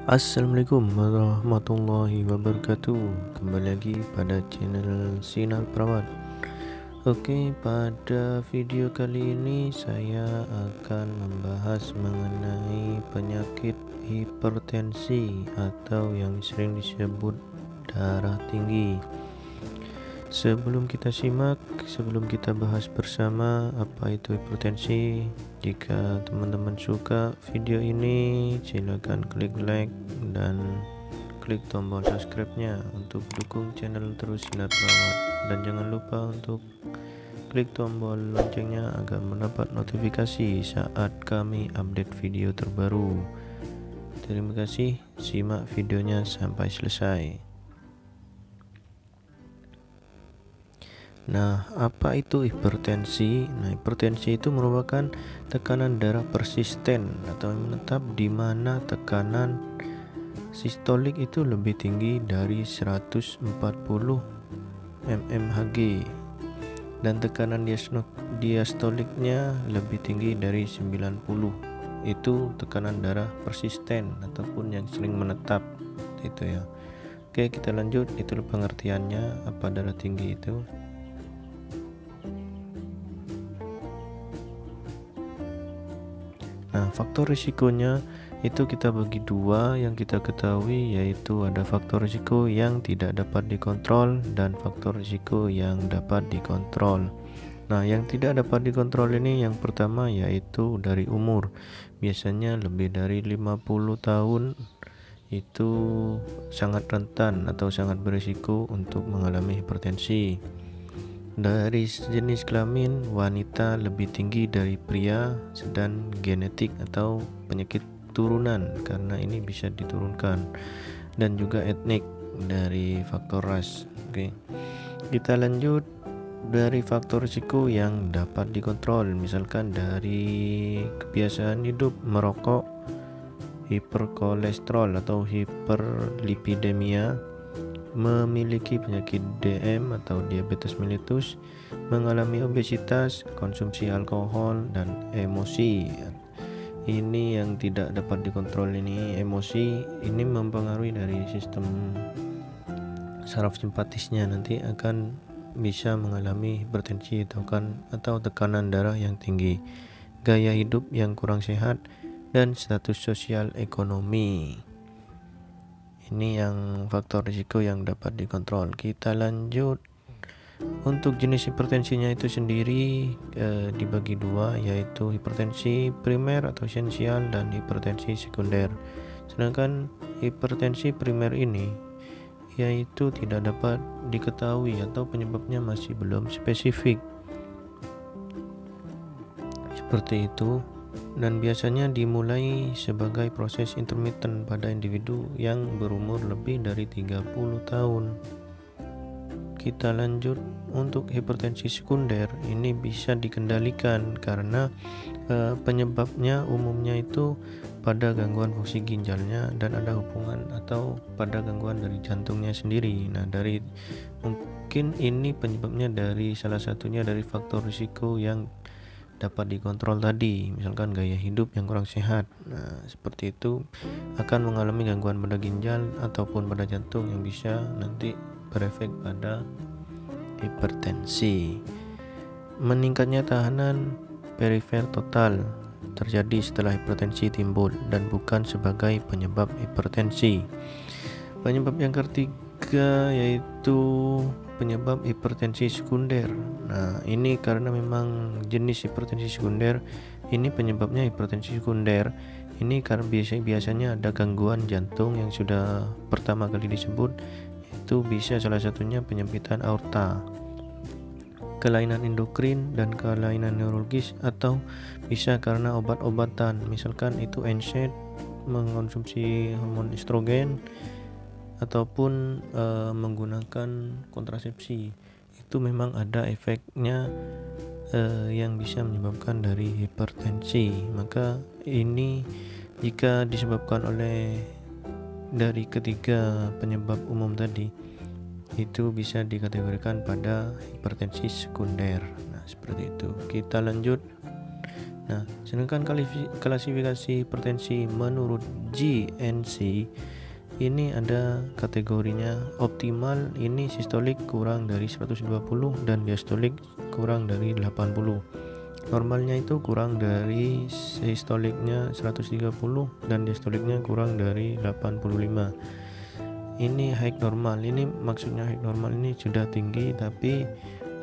Assalamualaikum warahmatullahi wabarakatuh. Kembali lagi pada channel Sinar Perawat. Oke, pada video kali ini saya akan membahas mengenai penyakit hipertensi atau yang sering disebut darah tinggi. Sebelum kita bahas bersama apa itu hipertensi, jika teman-teman suka video ini, silakan klik like dan klik tombol subscribe-nya untuk dukung channel terus Sinar Perawat, dan jangan lupa untuk klik tombol loncengnya agar mendapat notifikasi saat kami update video terbaru. Terima kasih, simak videonya sampai selesai. Nah, apa itu hipertensi? Nah, hipertensi itu merupakan tekanan darah persisten atau menetap di mana tekanan sistolik itu lebih tinggi dari 140 mmHg dan tekanan diastoliknya lebih tinggi dari 90. Itu tekanan darah persisten ataupun yang sering menetap itu ya. Oke, kita lanjut. Itu pengertiannya apa darah tinggi itu. Nah, faktor risikonya itu kita bagi dua yang kita ketahui, yaitu ada faktor risiko yang tidak dapat dikontrol dan faktor risiko yang dapat dikontrol. Nah, yang tidak dapat dikontrol ini yang pertama yaitu dari umur. Biasanya lebih dari 50 tahun itu sangat rentan atau sangat berisiko untuk mengalami hipertensi. Dari jenis kelamin, wanita lebih tinggi dari pria, dan genetik atau penyakit turunan karena ini bisa diturunkan, dan juga etnik dari faktor ras. Oke. Kita lanjut dari faktor risiko yang dapat dikontrol, misalkan dari kebiasaan hidup, merokok, hiperkolesterol atau hiperlipidemia, memiliki penyakit DM atau diabetes mellitus, mengalami obesitas, konsumsi alkohol, dan emosi. Ini yang tidak dapat dikontrol, ini emosi, ini mempengaruhi dari sistem saraf simpatisnya, nanti akan bisa mengalami hipertensi atau tekanan darah yang tinggi, gaya hidup yang kurang sehat, dan status sosial ekonomi. Ini yang faktor risiko yang dapat dikontrol. Kita lanjut. Untuk jenis hipertensinya itu sendiri dibagi dua, yaitu hipertensi primer atau esensial dan hipertensi sekunder. Sedangkan hipertensi primer ini yaitu tidak dapat diketahui atau penyebabnya masih belum spesifik. Seperti itu. Dan biasanya dimulai sebagai proses intermittent pada individu yang berumur lebih dari 30 tahun. Kita lanjut. Untuk hipertensi sekunder ini bisa dikendalikan karena penyebabnya umumnya itu pada gangguan fungsi ginjalnya dan ada hubungan atau pada gangguan dari jantungnya sendiri. Nah, mungkin ini penyebabnya dari salah satunya dari faktor risiko yang dapat dikontrol tadi, misalkan gaya hidup yang kurang sehat. Nah, seperti itu akan mengalami gangguan pada ginjal ataupun pada jantung yang bisa nanti berefek pada hipertensi. Meningkatnya tahanan perifer total terjadi setelah hipertensi timbul dan bukan sebagai penyebab hipertensi. Penyebab yang ketiga yaitu penyebab hipertensi sekunder. Nah, ini karena memang jenis hipertensi sekunder ini penyebabnya hipertensi sekunder ini karena biasanya ada gangguan jantung yang sudah pertama kali disebut, itu bisa salah satunya penyempitan aorta, kelainan endokrin dan kelainan neurologis, atau bisa karena obat-obatan, misalkan itu NSAID, mengonsumsi hormon estrogen, ataupun menggunakan kontrasepsi. Itu memang ada efeknya yang bisa menyebabkan dari hipertensi. Maka ini jika disebabkan oleh dari ketiga penyebab umum tadi, itu bisa dikategorikan pada hipertensi sekunder. Nah, seperti itu. Kita lanjut. Nah, sedangkan klasifikasi hipertensi menurut GNC ini ada kategorinya optimal, ini sistolik kurang dari 120 dan diastolik kurang dari 80. Normalnya itu kurang dari sistoliknya 130 dan diastoliknya kurang dari 85. Ini high normal. Ini maksudnya high normal ini sudah tinggi tapi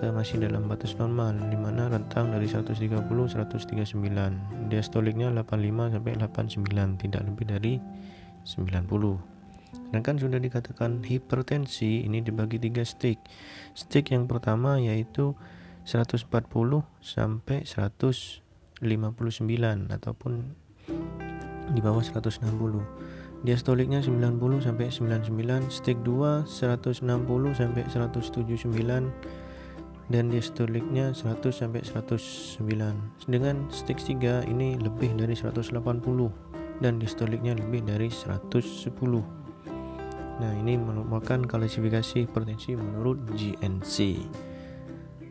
masih dalam batas normal, dimana rentang dari 130-139, diastoliknya 85 sampai 89, tidak lebih dari 90. Sedangkan sudah dikatakan hipertensi ini dibagi 3 stage. Stage yang pertama yaitu 140 sampai 159 ataupun di bawah 160. Diastoliknya 90 sampai 99, stage 2 160 sampai 179 dan diastoliknya 100 sampai 109. Dengan stage 3 ini lebih dari 180 dan diastoliknya lebih dari 110. Nah, ini merupakan klasifikasi hipertensi menurut GNC.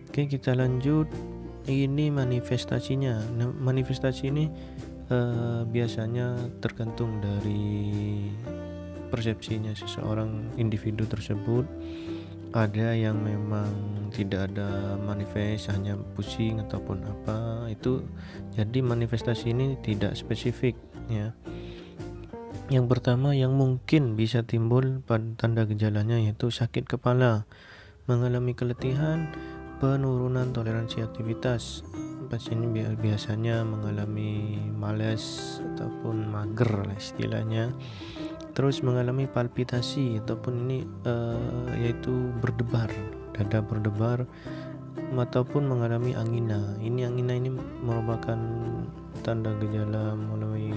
Oke, kita lanjut. Ini manifestasinya. Nah, manifestasi ini biasanya tergantung dari persepsinya seseorang individu tersebut. Ada yang memang tidak ada manifest, hanya pusing ataupun apa, itu jadi manifestasi ini tidak spesifik ya. Yang pertama yang mungkin bisa timbul pada tanda gejalanya yaitu sakit kepala, mengalami keletihan, penurunan toleransi aktivitas. Pasien ini biasanya mengalami malas ataupun mager lah istilahnya. Terus mengalami palpitasi ataupun ini yaitu berdebar, dada berdebar, ataupun mengalami angina. Angina ini merupakan tanda gejala mulai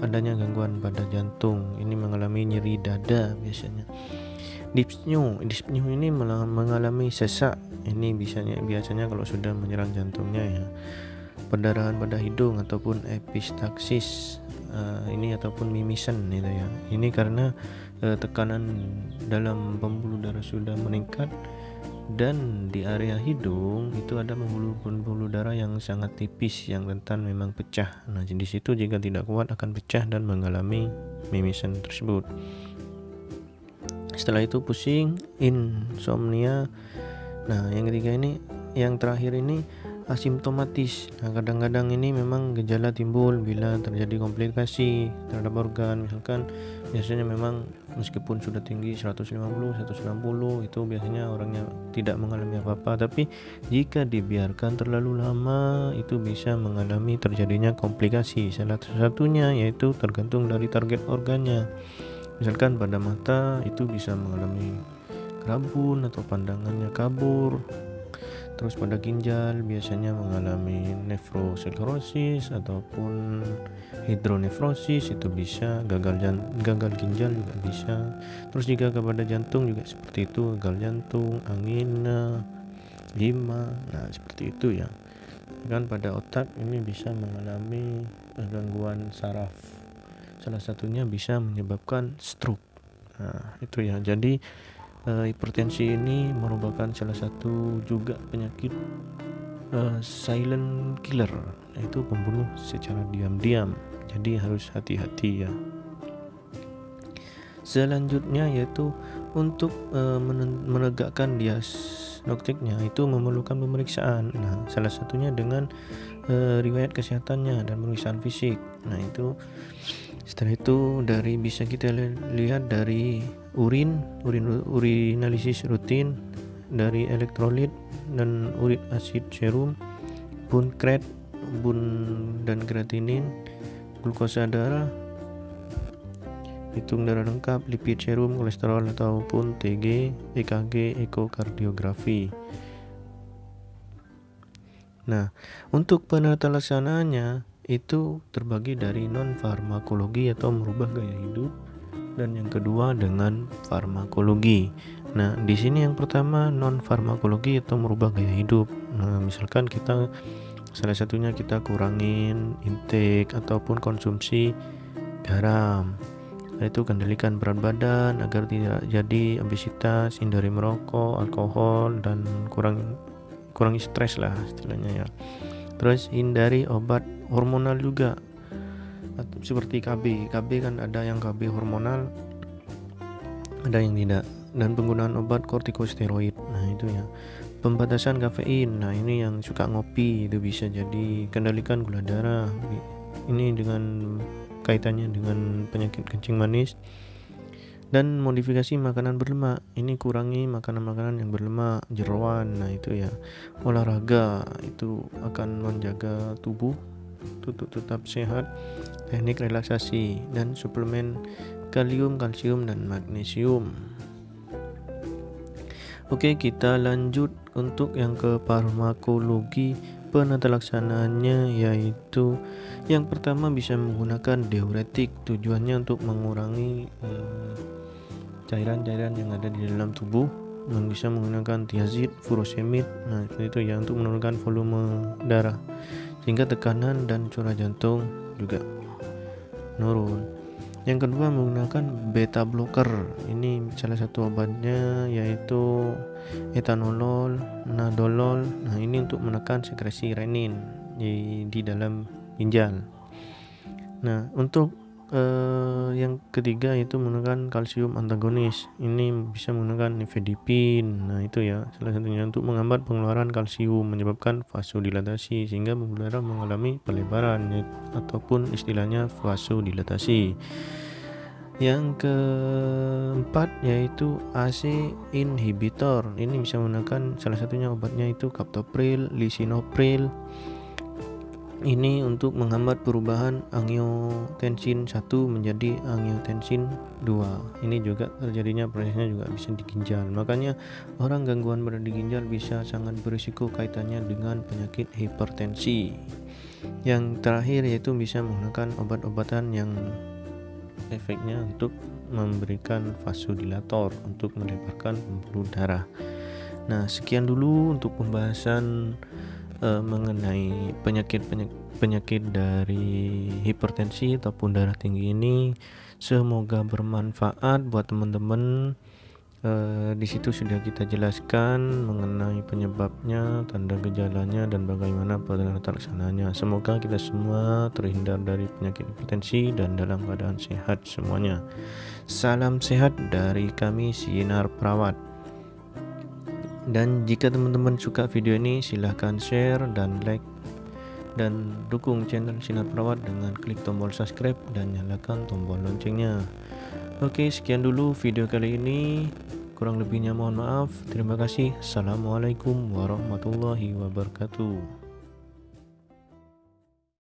adanya gangguan pada jantung. Ini mengalami nyeri dada biasanya. Dyspnea ini mengalami sesak. Ini biasanya kalau sudah menyerang jantungnya ya. Perdarahan pada hidung ataupun epistaxis. Ini ataupun mimisan itu ya. Ini karena tekanan dalam pembuluh darah sudah meningkat dan di area hidung itu ada pembuluh darah yang sangat tipis yang rentan memang pecah. Nah, di situ jika tidak kuat akan pecah dan mengalami mimisan tersebut. Setelah itu pusing, insomnia. Nah, yang ketiga ini, yang terakhir ini asimptomatis. Nah, kadang-kadang ini memang gejala timbul bila terjadi komplikasi terhadap organ. Misalkan biasanya memang meskipun sudah tinggi 150, 160 itu biasanya orangnya tidak mengalami apa-apa, tapi jika dibiarkan terlalu lama itu bisa mengalami terjadinya komplikasi. Salah satunya yaitu tergantung dari target organnya. Misalkan pada mata itu bisa mengalami kerabun atau pandangannya kabur. Terus pada ginjal biasanya mengalami nefrosklerosis ataupun hidronefrosis, itu bisa gagal ginjal juga bisa. Terus jika kepada jantung juga seperti itu, gagal jantung, angina, hima. Nah, seperti itu ya. Kan pada otak ini bisa mengalami gangguan saraf. Salah satunya bisa menyebabkan stroke. Nah, itu ya. Jadi hipertensi ini merupakan salah satu juga penyakit silent killer, yaitu pembunuh secara diam-diam. Jadi harus hati-hati ya. Selanjutnya yaitu untuk menegakkan diagnostiknya itu memerlukan pemeriksaan. Nah, salah satunya dengan riwayat kesehatannya dan pemeriksaan fisik. Nah, itu setelah itu bisa kita lihat dari urinalisis rutin, dari elektrolit dan urin asid serum, bun dan kreatinin, glukosa darah, hitung darah lengkap, lipid serum, kolesterol ataupun TG, EKG, ekokardiografi. Nah, untuk penata laksanaannya itu terbagi dari non farmakologi atau merubah gaya hidup, dan yang kedua dengan farmakologi. Nah, di sini yang pertama non farmakologi atau merubah gaya hidup. Nah, misalkan salah satunya kita kurangin intake ataupun konsumsi garam. Nah, itu kendalikan berat badan agar tidak jadi obesitas, hindari merokok, alkohol, dan kurangi stres lah istilahnya ya. Terus hindari obat hormonal juga, seperti KB kan ada yang KB hormonal, ada yang tidak. Dan penggunaan obat kortikosteroid, nah itu ya. Pembatasan kafein, nah ini yang suka ngopi itu bisa jadi kendalikan gula darah, ini dengan kaitannya dengan penyakit kencing manis. Dan modifikasi makanan berlemak, ini kurangi makanan-makanan yang berlemak, jeroan, nah itu ya. Olahraga itu akan menjaga tubuh tetap sehat, teknik relaksasi, dan suplemen kalium, kalsium, dan magnesium. Oke, kita lanjut untuk yang ke farmakologi. Penata laksanaannya yaitu yang pertama bisa menggunakan diuretik, tujuannya untuk mengurangi cairan-cairan yang ada di dalam tubuh, dan bisa menggunakan thiazid, furosemid, nah itu ya, untuk menurunkan volume darah sehingga tekanan dan curah jantung juga menurun. Yang kedua menggunakan beta blocker, ini salah satu obatnya yaitu etanolol, nadolol, nah ini untuk menekan sekresi renin di dalam ginjal. Nah untuk yang ketiga itu menggunakan kalsium antagonis, ini bisa menggunakan nifedipin, nah itu ya salah satunya untuk menghambat pengeluaran kalsium, menyebabkan vasodilatasi sehingga pembuluh darah mengalami pelebaran ataupun istilahnya vasodilatasi. Yang keempat yaitu AC inhibitor, ini bisa menggunakan salah satunya obatnya itu captopril, lisinopril, ini untuk menghambat perubahan angiotensin 1 menjadi angiotensin 2. Ini juga terjadinya prosesnya juga bisa di ginjal. Makanya orang gangguan pada di ginjal bisa sangat berisiko kaitannya dengan penyakit hipertensi. Yang terakhir yaitu bisa menggunakan obat-obatan yang efeknya untuk memberikan vasodilator untuk melebarkan pembuluh darah. Nah, sekian dulu untuk pembahasan mengenai penyakit dari hipertensi ataupun darah tinggi ini. Semoga bermanfaat buat teman-teman. Di situ sudah kita jelaskan mengenai penyebabnya, tanda gejalanya, dan bagaimana penata laksananya. Semoga kita semua terhindar dari penyakit hipertensi dan dalam keadaan sehat semuanya. Salam sehat dari kami Sinar Perawat. Dan jika teman-teman suka video ini, silahkan share dan like, dan dukung channel Sinar Perawat dengan klik tombol subscribe dan nyalakan tombol loncengnya. Oke, sekian dulu video kali ini, kurang lebihnya mohon maaf. Terima kasih. Assalamualaikum warahmatullahi wabarakatuh.